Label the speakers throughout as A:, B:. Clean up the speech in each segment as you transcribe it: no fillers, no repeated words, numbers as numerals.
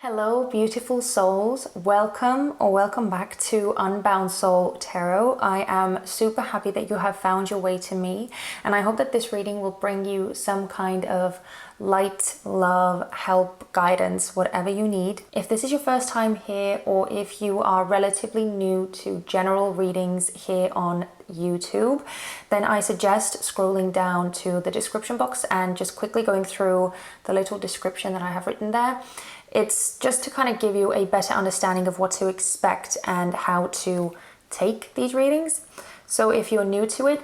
A: Hello, beautiful souls. Welcome back to Unbound Soul Tarot. I am super happy that you have found your way to me, and I hope that this reading will bring you some kind of light, love, help, guidance, whatever you need. If this is your first time here, or if you are relatively new to general readings here on YouTube, then I suggest scrolling down to the description box and just quickly going through the little description that I have written there. It's just to kind of give you a better understanding of what to expect and how to take these readings. So if you're new to it,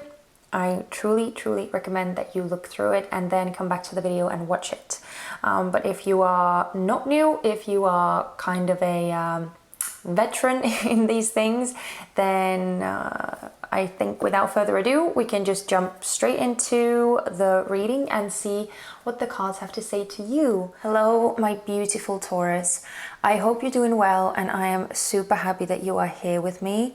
A: I truly recommend that you look through it and then come back to the video and watch it. But if you are not new, if you are kind of a veteran in these things, then I think without further ado, we can just jump straight into the reading and see what the cards have to say to you. Hello, my beautiful Taurus. I hope you're doing well, and I am super happy that you are here with me.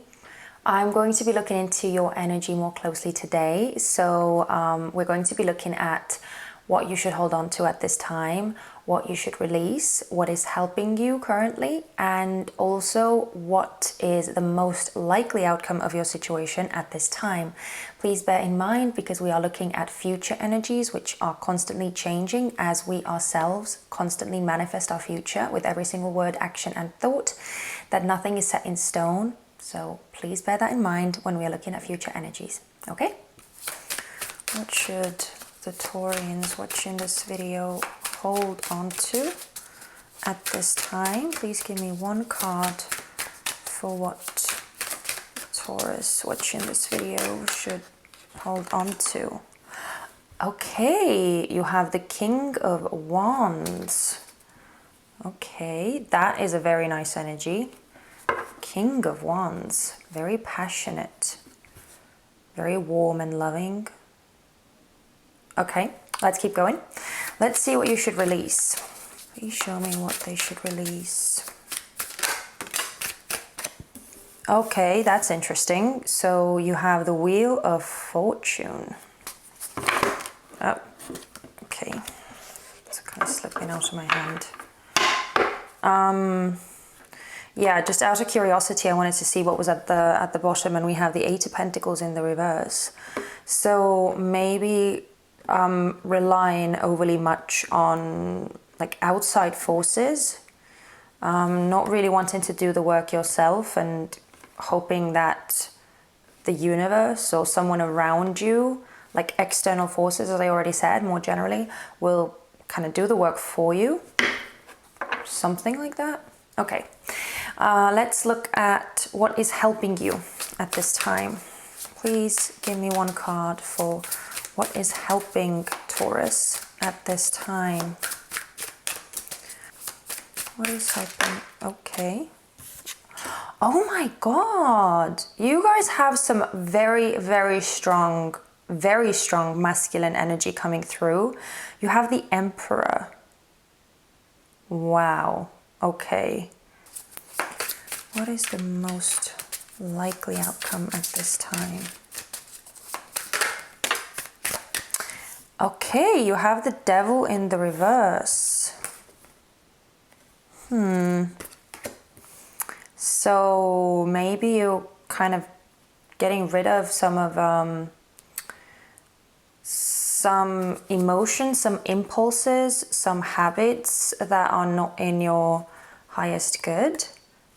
A: I'm going to be looking into your energy more closely today. So we're going to be looking at what you should hold on to at this time, what you should release, what is helping you currently, and also what is the most likely outcome of your situation at this time. Please bear in mind, because we are looking at future energies which are constantly changing as we ourselves constantly manifest our future with every single word, action, and thought, that nothing is set in stone. So please bear that in mind when we are looking at future energies, okay? What should the Taurians watching this video hold on to at this time? Please give me one card for what Taurus watching this video should hold on to. Okay, you have the King of Wands. Okay, that is a very nice energy. King of Wands, very passionate, very warm and loving. Okay, let's keep going. Let's see what you should release. Please show me what they should release. Okay, that's interesting. So you have the Wheel of Fortune. Oh, okay. It's kind of slipping out of my hand. Yeah, just out of curiosity, I wanted to see what was at the bottom, and we have the Eight of Pentacles in the reverse. So maybe relying overly much on like outside forces, not really wanting to do the work yourself, and hoping that the universe or someone around you, like external forces, as I already said, more generally, will kind of do the work for you. Something like that. Okay. Let's look at what is helping you at this time. Please give me one card for what is helping Taurus at this time. What is helping? Okay. Oh my God. You guys have some very strong masculine energy coming through. You have the Emperor. Wow. Okay. What is the most likely outcome at this time? Okay, you have the Devil in the reverse. So maybe you're kind of getting rid of some emotions, some impulses, some habits that are not in your highest good.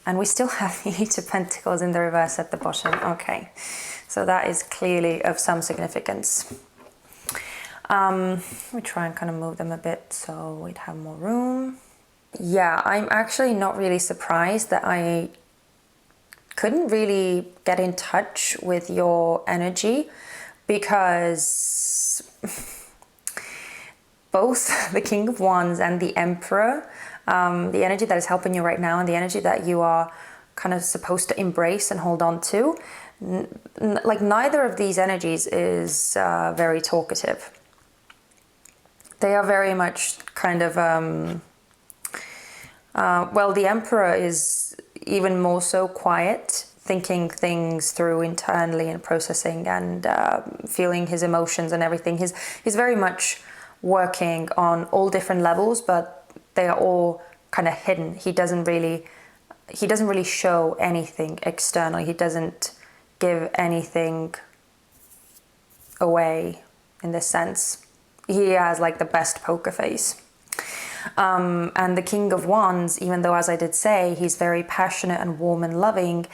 A: And we still have the Eight of Pentacles in the reverse at the bottom. Okay, so that is clearly of some significance. Let me try and kind of move them a bit so we'd have more room. Yeah, I'm actually not really surprised that I couldn't really get in touch with your energy, because both the King of Wands and the Emperor, the energy that is helping you right now and the energy that you are kind of supposed to embrace and hold on to, like neither of these energies is very talkative. They are very much kind of, well, the Emperor is even more so quiet, thinking things through internally and processing and feeling his emotions and everything. He's very much working on all different levels, but they are all kind of hidden. He doesn't really show anything externally. He doesn't give anything away in this sense. He has like the best poker face. And the King of Wands, even though, as I did say, he's very passionate and warm and loving,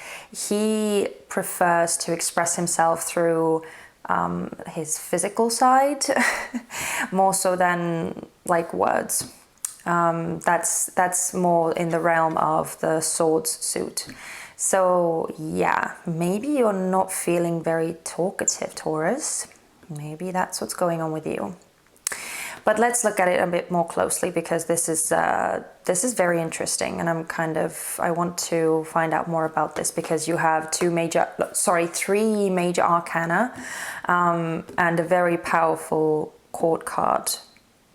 A: he prefers to express himself through his physical side more so than like words. That's more in the realm of the swords suit. So yeah, maybe you're not feeling very talkative, Taurus. Maybe that's what's going on with you. But let's look at it a bit more closely, because this is very interesting, and I want to find out more about this, because you have three major arcana, and a very powerful court card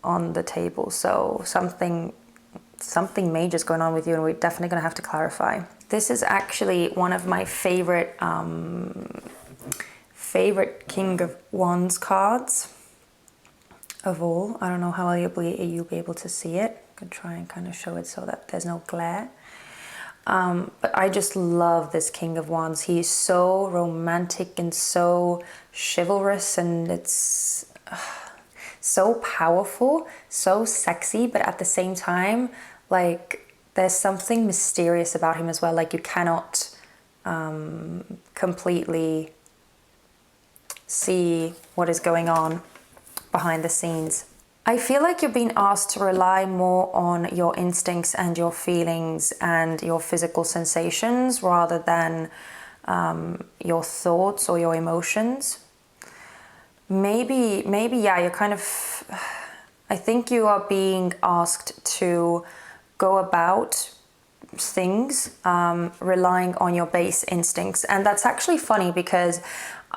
A: on the table. So something major is going on with you, and we're definitely going to have to clarify. This is actually one of my favorite King of Wands cards of all. I don't know how you'll be able to see it. I could try and kind of show it so that there's no glare. But I just love this King of Wands. He's so romantic and so chivalrous, and it's so powerful, so sexy, but at the same time, like, there's something mysterious about him as well. Like, you cannot completely see what is going on behind the scenes. I feel like you're being asked to rely more on your instincts and your feelings and your physical sensations rather than your thoughts or your emotions. Maybe, yeah, you're kind of, I think you are being asked to go about things relying on your base instincts. And that's actually funny, because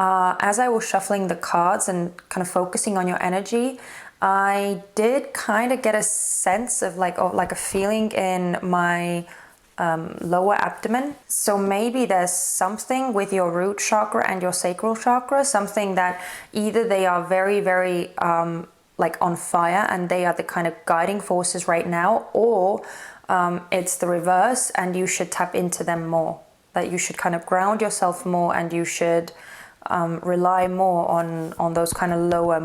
A: as I was shuffling the cards and kind of focusing on your energy, I did kind of get a sense of like a feeling in my lower abdomen. So maybe there's something with your root chakra and your sacral chakra, something that either they are very, very like on fire and they are the kind of guiding forces right now, or it's the reverse and you should tap into them more. That you should kind of ground yourself more, and you should rely more on those kind of lower,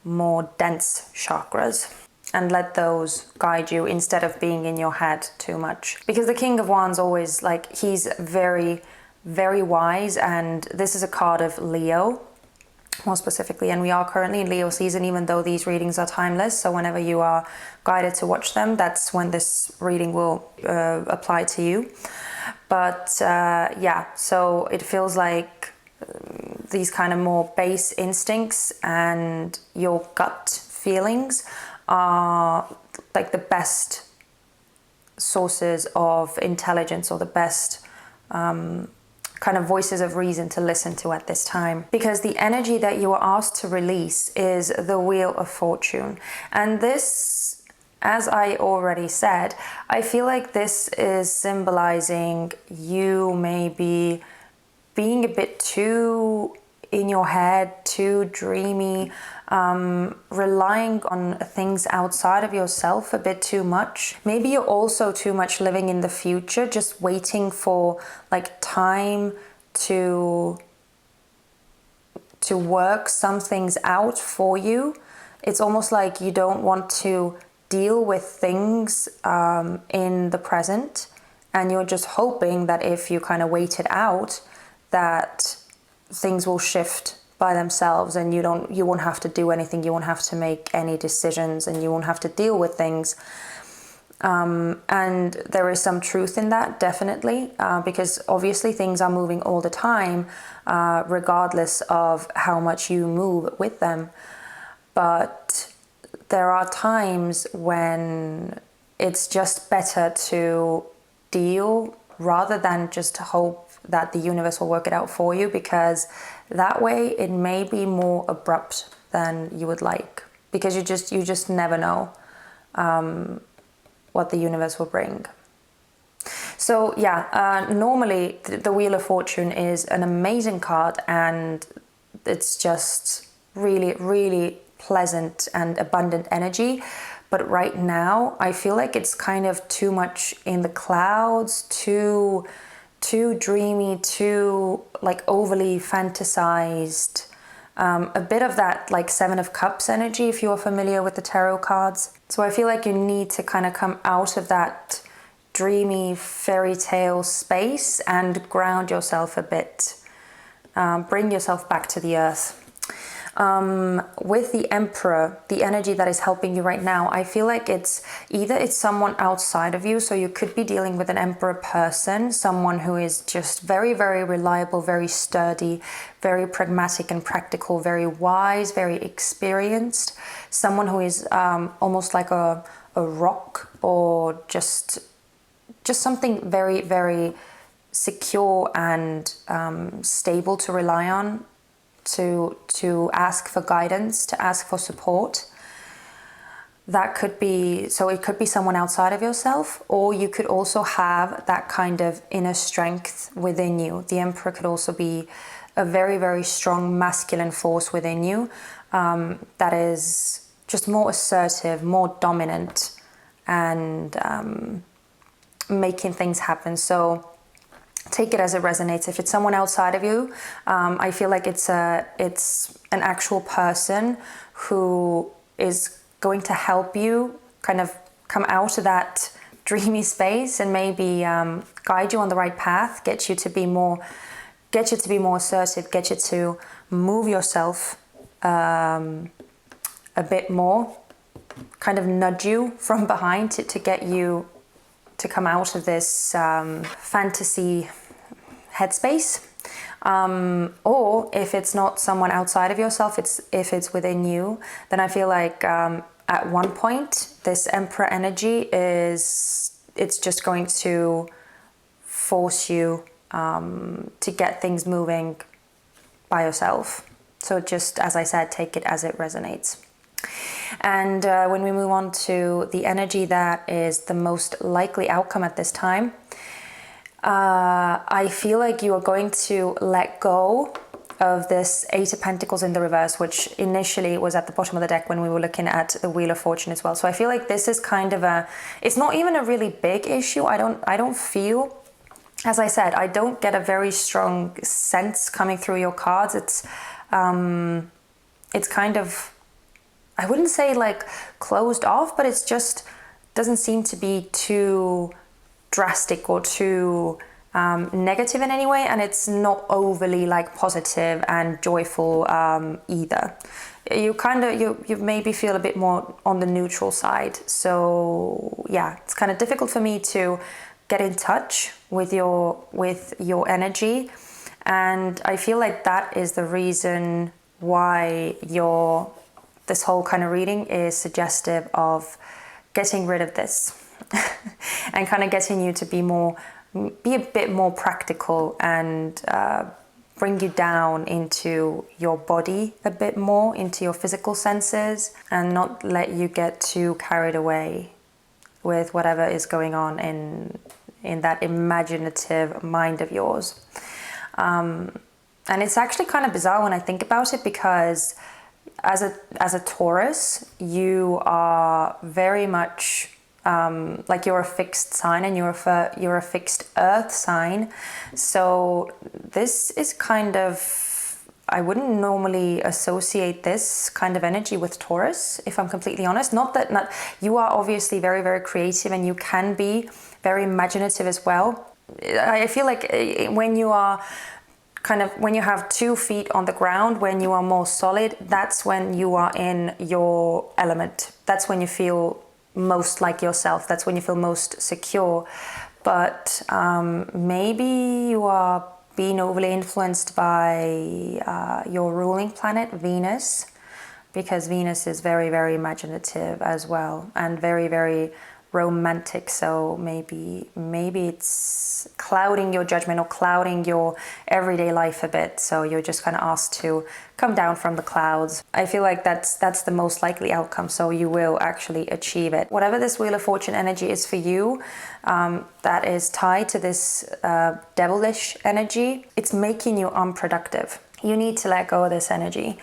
A: more dense chakras, and let those guide you instead of being in your head too much. Because the King of Wands always, like, he's very, very wise, and this is a card of Leo, more specifically, and we are currently in Leo season, even though these readings are timeless. So whenever you are guided to watch them, that's when this reading will apply to you. But yeah, so it feels like these kind of more base instincts and your gut feelings are like the best sources of intelligence, or the best kind of voices of reason to listen to at this time. Because the energy that you are asked to release is the Wheel of Fortune. And this, as I already said, I feel like this is symbolizing you maybe being a bit too in your head, too dreamy, relying on things outside of yourself a bit too much. Maybe you're also too much living in the future, just waiting for like time to work some things out for you. It's almost like you don't want to deal with things in the present, and you're just hoping that if you kind of wait it out, that things will shift by themselves, and you won't have to do anything, you won't have to make any decisions, and you won't have to deal with things. And there is some truth in that, definitely, because obviously things are moving all the time, regardless of how much you move with them. But there are times when it's just better to deal rather than just hope that the universe will work it out for you, because that way it may be more abrupt than you would like, because you just never know what the universe will bring. So yeah, normally the Wheel of Fortune is an amazing card, and it's just really, really pleasant and abundant energy. But right now, I feel like it's kind of too much in the clouds, too dreamy, too like overly fantasized. A bit of that like Seven of Cups energy, if you're familiar with the tarot cards. So I feel like you need to kind of come out of that dreamy fairy tale space and ground yourself a bit. Bring yourself back to the earth. With the Emperor, the energy that is helping you right now, I feel like it's someone outside of you. So you could be dealing with an Emperor person, someone who is just very, very reliable, very sturdy, very pragmatic and practical, very wise, very experienced. Someone who is almost like a rock, or just something very, very secure and stable to rely on, to ask for guidance, to ask for support. That could be, so it could be someone outside of yourself, or you could also have that kind of inner strength within you. The Emperor could also be a very, very strong masculine force within you, that is just more assertive, more dominant, and making things happen. So take it as it resonates. If it's someone outside of you, I feel like it's an actual person who is going to help you kind of come out of that dreamy space and maybe guide you on the right path, get you to be more assertive, get you to move yourself a bit more, kind of nudge you from behind to get you to come out of this fantasy headspace. Or if it's not someone outside of yourself, if it's within you, then I feel like at one point this Emperor energy it's just going to force you to get things moving by yourself. So just, as I said, take it as it resonates. And when we move on to the energy that is the most likely outcome at this time, I feel like you are going to let go of this Eight of Pentacles in the reverse, which initially was at the bottom of the deck when we were looking at the Wheel of Fortune as well. So I feel like this is kind of it's not even a really big issue. I don't feel, as I said, I don't get a very strong sense coming through your cards. It's kind of, I wouldn't say like closed off, but it's just doesn't seem to be too drastic or too negative in any way, and it's not overly like positive and joyful either. You maybe feel a bit more on the neutral side. So yeah, it's kind of difficult for me to get in touch with your energy, and I feel like that is the reason why this whole kind of reading is suggestive of getting rid of this and kind of getting you to be a bit more practical and bring you down into your body a bit more, into your physical senses, and not let you get too carried away with whatever is going on in that imaginative mind of yours. And it's actually kind of bizarre when I think about it, because as a Taurus, you are very much like you're a fixed sign, and you're a fixed earth sign. So this is kind of, I wouldn't normally associate this kind of energy with Taurus, if I'm completely honest. Not you are obviously very, very creative, and you can be very imaginative as well. I feel like when you are when you have 2 feet on the ground, when you are more solid, that's when you are in your element. That's when you feel most like yourself. That's when you feel most secure. But maybe you are being overly influenced by your ruling planet, Venus, because Venus is very, very imaginative as well, and very, very romantic. So maybe it's clouding your judgment or clouding your everyday life a bit. So you're just kind of asked to come down from the clouds. I feel like that's the most likely outcome. So you will actually achieve it. Whatever this Wheel of Fortune energy is for you, that is tied to this devilish energy, it's making you unproductive. You need to let go of this energy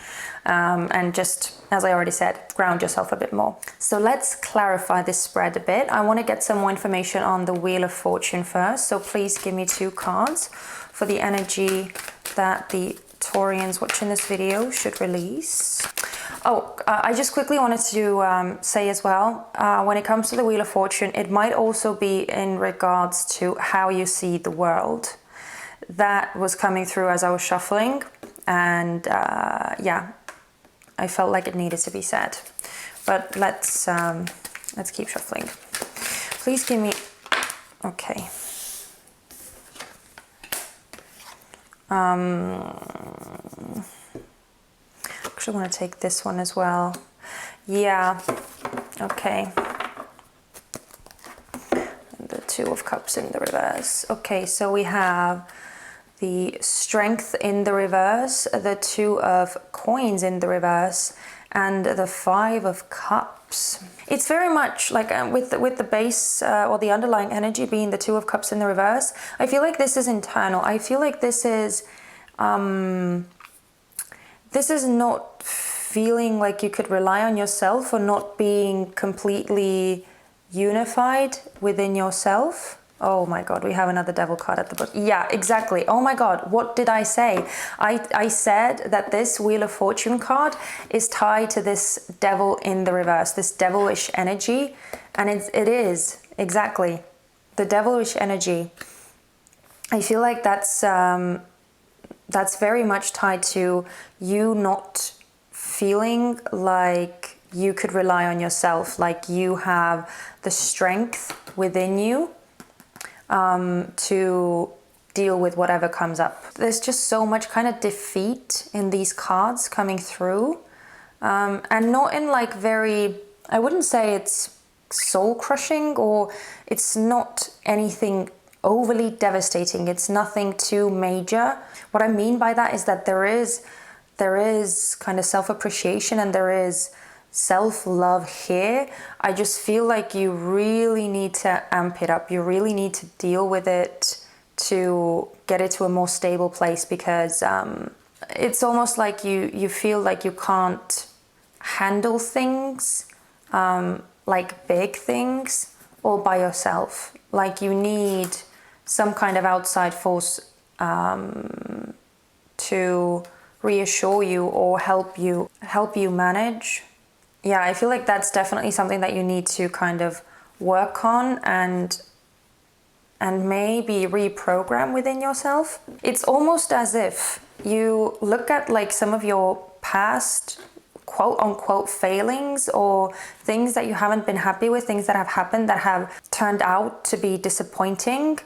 A: and just, as I already said, ground yourself a bit more. So let's clarify this spread a bit. I want to get some more information on the Wheel of Fortune first. So please give me 2 cards for the energy that the Taurians watching this video should release. I just quickly wanted to say as well, when it comes to the Wheel of Fortune, it might also be in regards to how you see the world. That was coming through as I was shuffling, and yeah, I felt like it needed to be said. But let's keep shuffling. Please give me, okay. Actually want to take this one as well. Yeah, okay. And the 2 of Cups in the reverse. Okay, so we have the Strength in the reverse, the 2 of Coins in the reverse, and the 5 of Cups. It's very much like with the base or the underlying energy being the 2 of Cups in the reverse. I feel like this is internal. I feel like this is not feeling like you could rely on yourself, or not being completely unified within yourself. Oh my God, we have another Devil card at the bottom. Yeah, exactly. Oh my God, what did I say? I said that this Wheel of Fortune card is tied to this Devil in the reverse, this devilish energy. And it is, exactly, the devilish energy. I feel like that's very much tied to you not feeling like you could rely on yourself, like you have the strength within you to deal with whatever comes up. There's just so much kind of defeat in these cards coming through, and not in like very, I wouldn't say it's soul crushing, or it's not anything overly devastating. It's nothing too major. What I mean by that is that there is kind of self-appreciation and there is self-love here. I just feel like you really need to amp it up. You really need to deal with it to get it to a more stable place, because it's almost like you feel like you can't handle things, like big things, all by yourself. Like you need some kind of outside force to reassure you or help you manage. Yeah, I feel like that's definitely something that you need to kind of work on and maybe reprogram within yourself. It's almost as if you look at like some of your past quote unquote failings, or things that you haven't been happy with, things that have happened that have turned out to be disappointing.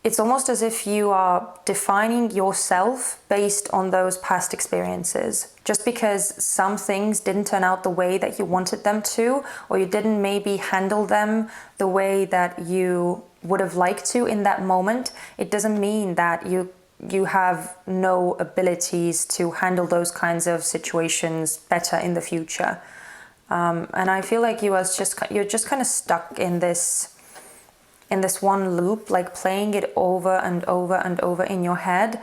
A: It's almost as if you are defining yourself based on those past experiences. Just because some things didn't turn out the way that you wanted them to, or you didn't maybe handle them the way that you would have liked to in that moment, it doesn't mean that you have no abilities to handle those kinds of situations better in the future. And I feel like you're just kind of stuck in this one loop, like playing it over and over and over in your head,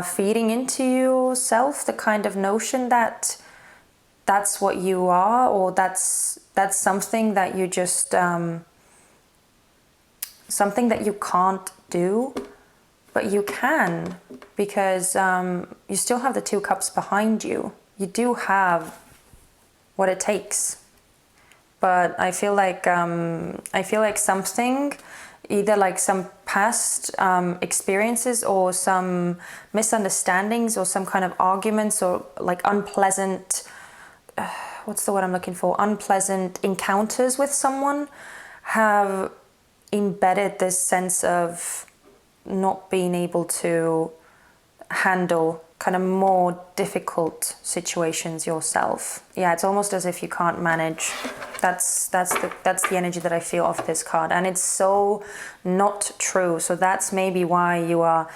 A: feeding into yourself the kind of notion that that's what you are, or that's something that you just something that you can't do, but you can, because you still have the 2 cups behind you. You do have what it takes. But I feel like something, either like some past experiences or some misunderstandings or some kind of arguments or like unpleasant, what's the word I'm looking for? Unpleasant encounters with someone have embedded this sense of not being able to handle kind of more difficult situations yourself. Yeah, it's almost as if you can't manage. That's the energy that I feel of this card, and it's so not true. So that's maybe why you are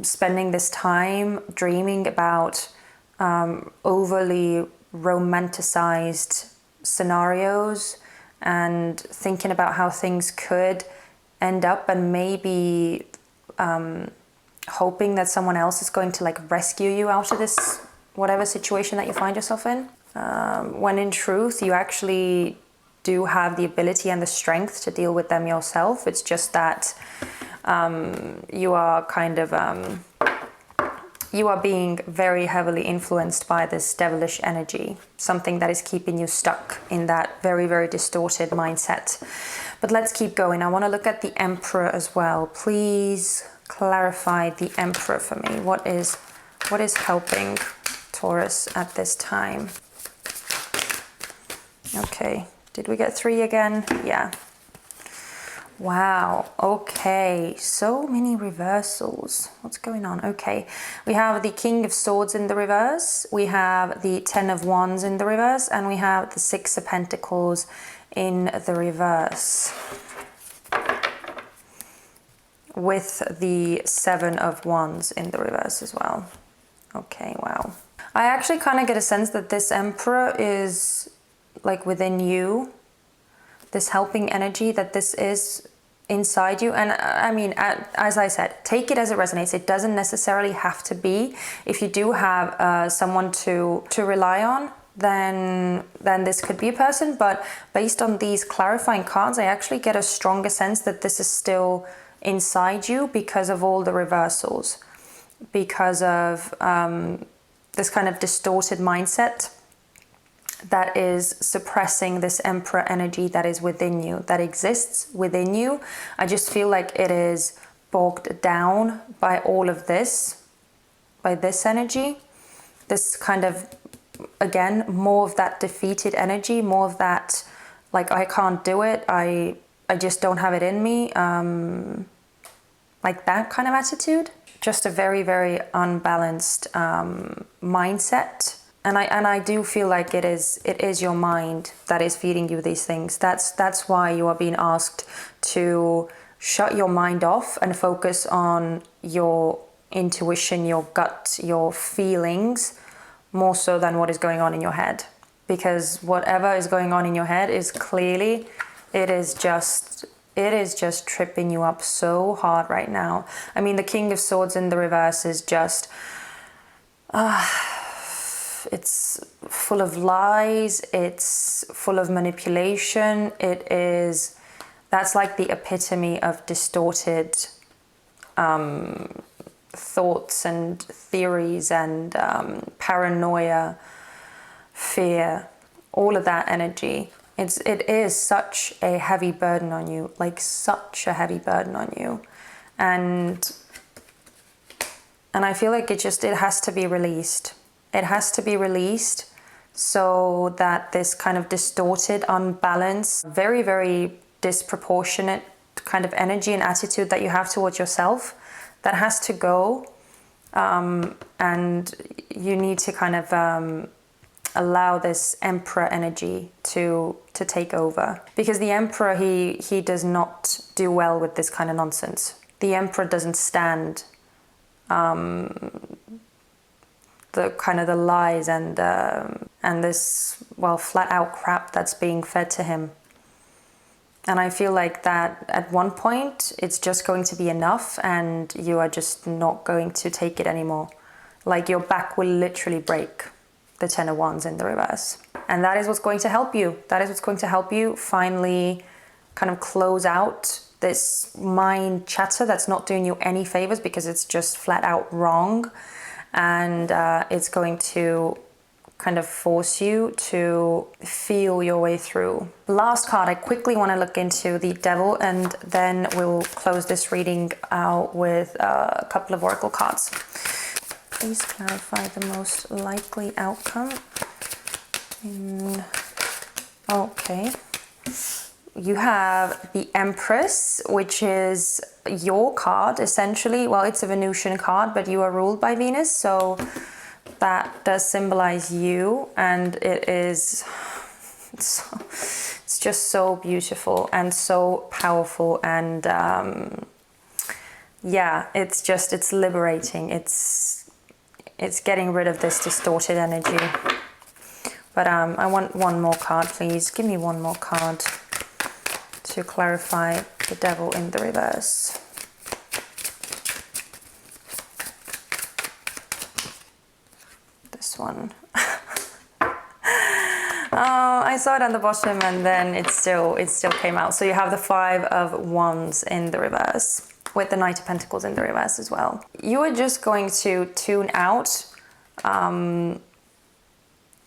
A: spending this time dreaming about overly romanticized scenarios and thinking about how things could end up, and maybe hoping that someone else is going to like rescue you out of this whatever situation that you find yourself in, when in truth you actually do have the ability and the strength to deal with them yourself. It's just that you are kind of you are being very heavily influenced by this devilish energy, something that is keeping you stuck in that very, very distorted mindset. But let's keep going. I want to look at the Emperor as well. Please clarify the Emperor for me. What is helping Taurus at this time? Okay, did we get 3 again? Yeah. Wow, okay, so many reversals. What's going on? Okay, we have the King of Swords in the reverse, we have the 10 of Wands in the reverse, and we have the 6 of Pentacles in the reverse, with the 7 of Wands in the reverse as well. Okay, wow. I actually kind of get a sense that this Emperor is like within you, this helping energy, that this is inside you. And I mean, as I said, take it as it resonates. It doesn't necessarily have to be. If you do have someone to rely on, then this could be a person. But based on these clarifying cards, I actually get a stronger sense that this is still inside you because of all the reversals, because of this kind of distorted mindset that is suppressing this Emperor energy that is within you, that exists within you. I just feel like it is bogged down by all of this, by this energy, this kind of, again, more of that defeated energy, more of that, like, I can't do it, I just don't have it in me, like that kind of attitude. Just a very, very unbalanced mindset. And I do feel like it is your mind that is feeding you these things. That's why you are being asked to shut your mind off and focus on your intuition, your gut, your feelings, more so than what is going on in your head. Because whatever is going on in your head is clearly, it is just tripping you up so hard right now. I mean, the King of Swords in the reverse is just... it's full of lies, it's full of manipulation, that's like the epitome of distorted thoughts and theories and paranoia, fear, all of that energy. It is such a heavy burden on you, like such a heavy burden on you. And I feel like it has to be released. It has to be released so that this kind of distorted, unbalanced, very, very disproportionate kind of energy and attitude that you have towards yourself, that has to go. And you need to kind of allow this Emperor energy to take over. Because the Emperor, he does not do well with this kind of nonsense. The Emperor doesn't stand the kind of the lies and this, well, flat out crap that's being fed to him. And I feel like that at one point it's just going to be enough and you are just not going to take it anymore. Like your back will literally break, the 10 of Wands in the reverse. And that is what's going to help you. That is what's going to help you finally kind of close out this mind chatter that's not doing you any favors, because it's just flat out wrong. And it's going to kind of force you to feel your way through. Last card, I quickly want to look into the Devil, and then we'll close this reading out with a couple of oracle cards. Please clarify the most likely outcome. Okay. You have the Empress, which is your card, essentially. Well, it's a Venusian card, but you are ruled by Venus, so that does symbolize you, and it's just so beautiful and so powerful, and yeah, it's liberating. It's getting rid of this distorted energy. But I want one more card, please. Give me one more card to clarify the Devil in the reverse. this one. I saw it on the bottom and then it still came out. So you have the 5 of Wands in the reverse with the Knight of Pentacles in the reverse as well. You are just going to tune out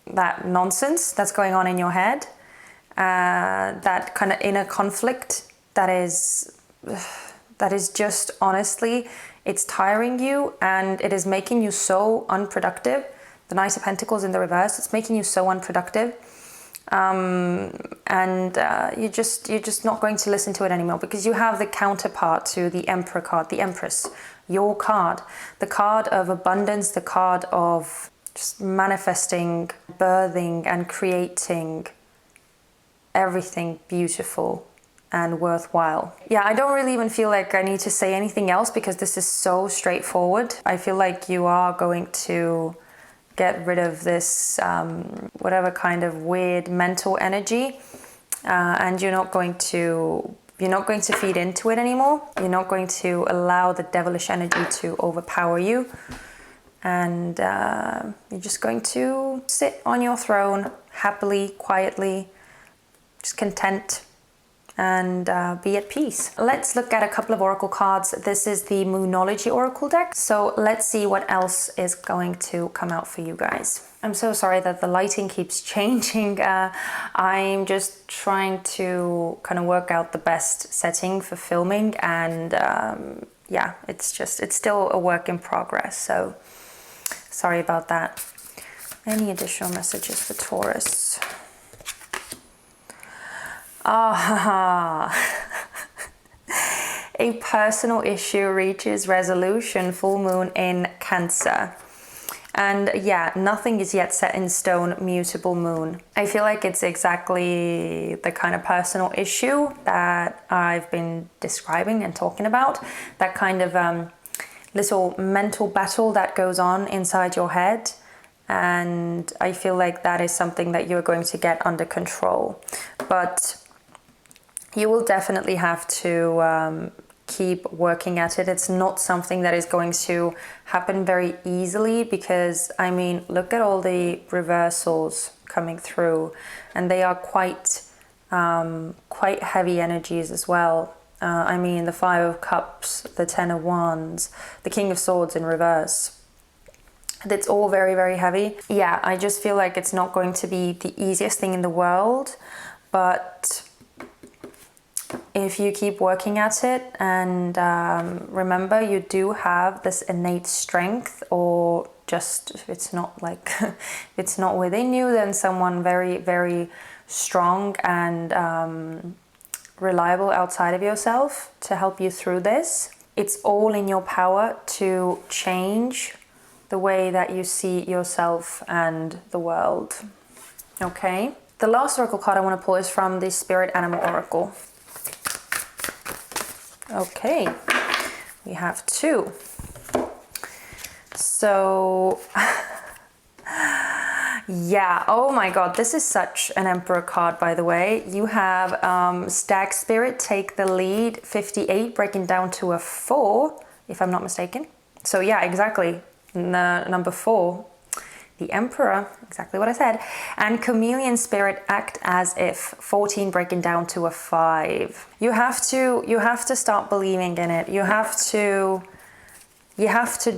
A: that nonsense that's going on in your head, that kind of inner conflict that is just, honestly, it's tiring you and it is making you so unproductive. The Knight of Pentacles in the reverse, it's making you so unproductive. You're just not going to listen to it anymore, because you have the counterpart to the Emperor card, the Empress, your card, the card of abundance, the card of just manifesting, birthing and creating everything beautiful and worthwhile. Yeah, I don't really even feel like I need to say anything else, because this is so straightforward. I feel like you are going to get rid of this whatever kind of weird mental energy, and you're not going to feed into it anymore. You're not going to allow the devilish energy to overpower you, and you're just going to sit on your throne happily, quietly, just content, and be at peace. Let's look at a couple of oracle cards. This is the Moonology Oracle deck. So let's see what else is going to come out for you guys. I'm so sorry that the lighting keeps changing. I'm just trying to kind of work out the best setting for filming, and yeah, it's still a work in progress. So sorry about that. Any additional messages for Taurus? A personal issue reaches resolution, full moon in Cancer. And yeah, nothing is yet set in stone, mutable moon. I feel like it's exactly the kind of personal issue that I've been describing and talking about. That kind of little mental battle that goes on inside your head. And I feel like that is something that you're going to get under control. But you will definitely have to keep working at it. It's not something that is going to happen very easily, because I mean, look at all the reversals coming through, and they are quite heavy energies as well. I mean, the 5 of Cups, the 10 of Wands, the King of Swords in reverse. It's all very, very heavy. Yeah, I just feel like it's not going to be the easiest thing in the world, but if you keep working at it, and remember, you do have this innate strength, or just if it's not like if it's not within you, then someone very, very strong and reliable outside of yourself to help you through this. It's all in your power to change the way that you see yourself and the world. Okay, the last oracle card I want to pull is from the Spirit Animal Oracle. Okay, we have 2. So yeah, oh my god, this is such an Emperor card, by the way. You have Stag Spirit, take the lead, 58, breaking down to a 4, if I'm not mistaken. So yeah, exactly, number 4. The Emperor, exactly what I said. And Chameleon Spirit, act as if, 14, breaking down to a 5. You have to start believing in it. You have to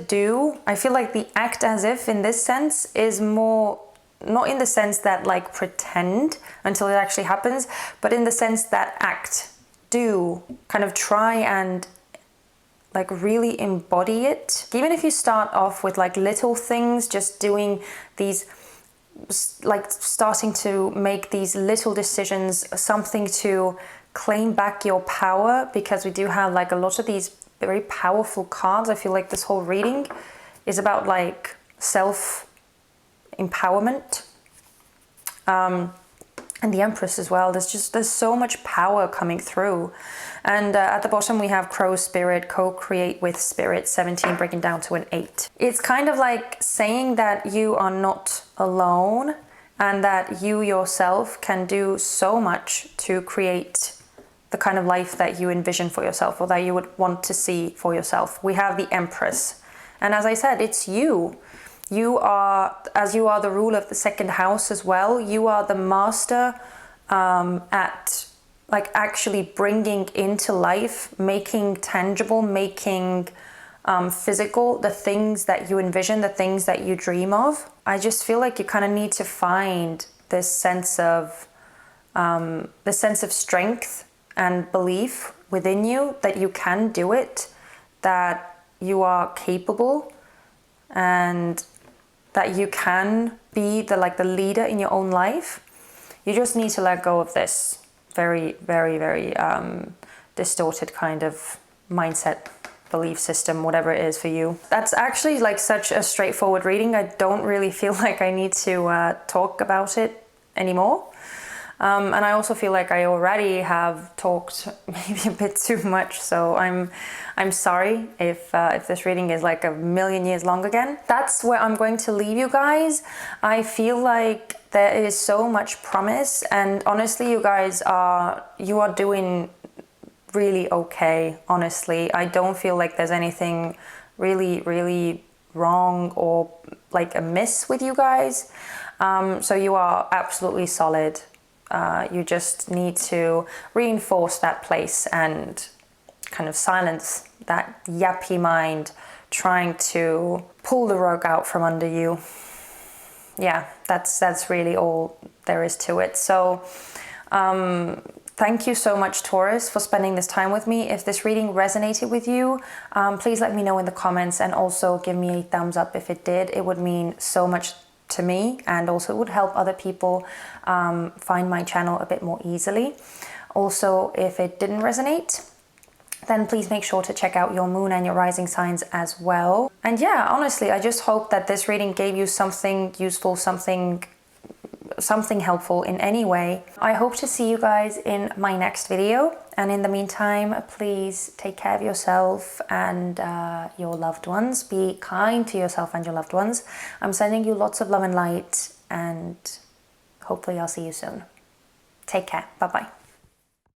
A: do, I feel like the act as if in this sense is more, not in the sense that like pretend until it actually happens, but in the sense that act, do, kind of try and like really embody it. Even if you start off with like little things, just doing these, like starting to make these little decisions, something to claim back your power, because we do have like a lot of these very powerful cards. I feel like this whole reading is about like self-empowerment. And the Empress as well. There's so much power coming through. And at the bottom we have Crow Spirit, co-create with Spirit, 17, breaking down to an 8. It's kind of like saying that you are not alone, and that you yourself can do so much to create the kind of life that you envision for yourself, or that you would want to see for yourself. We have the Empress. And as I said, it's you. You are, as you are the ruler of the second house as well, you are the master at like actually bringing into life, making tangible, making physical the things that you envision, the things that you dream of. I just feel like you kind of need to find this sense of strength and belief within you that you can do it, that you are capable, and that you can be the leader in your own life. You just need to let go of this very, very, very distorted kind of mindset, belief system, whatever it is for you. That's actually like such a straightforward reading. I don't really feel like I need to talk about it anymore. And I also feel like I already have talked maybe a bit too much, so I'm sorry if this reading is like a million years long again. That's where I'm going to leave you guys. I feel like there is so much promise, and honestly, you guys are doing really okay. Honestly, I don't feel like there's anything really, really wrong or like amiss with you guys. So you are absolutely solid. You just need to reinforce that place and kind of silence that yappy mind trying to pull the rug out from under you. Yeah, that's really all there is to it. So thank you so much, Taurus, for spending this time with me. If this reading resonated with you, please let me know in the comments, and also give me a thumbs up if it did. It would mean so much to me, and also it would help other people find my channel a bit more easily. Also, if it didn't resonate, then please make sure to check out your moon and your rising signs as well. And yeah, honestly, I just hope that this reading gave you something useful, something helpful in any way. I hope to see you guys in my next video, and in the meantime, please take care of yourself and your loved ones. Be kind to yourself and your loved ones. I'm sending you lots of love and light, and hopefully I'll see you soon. Take care. Bye bye.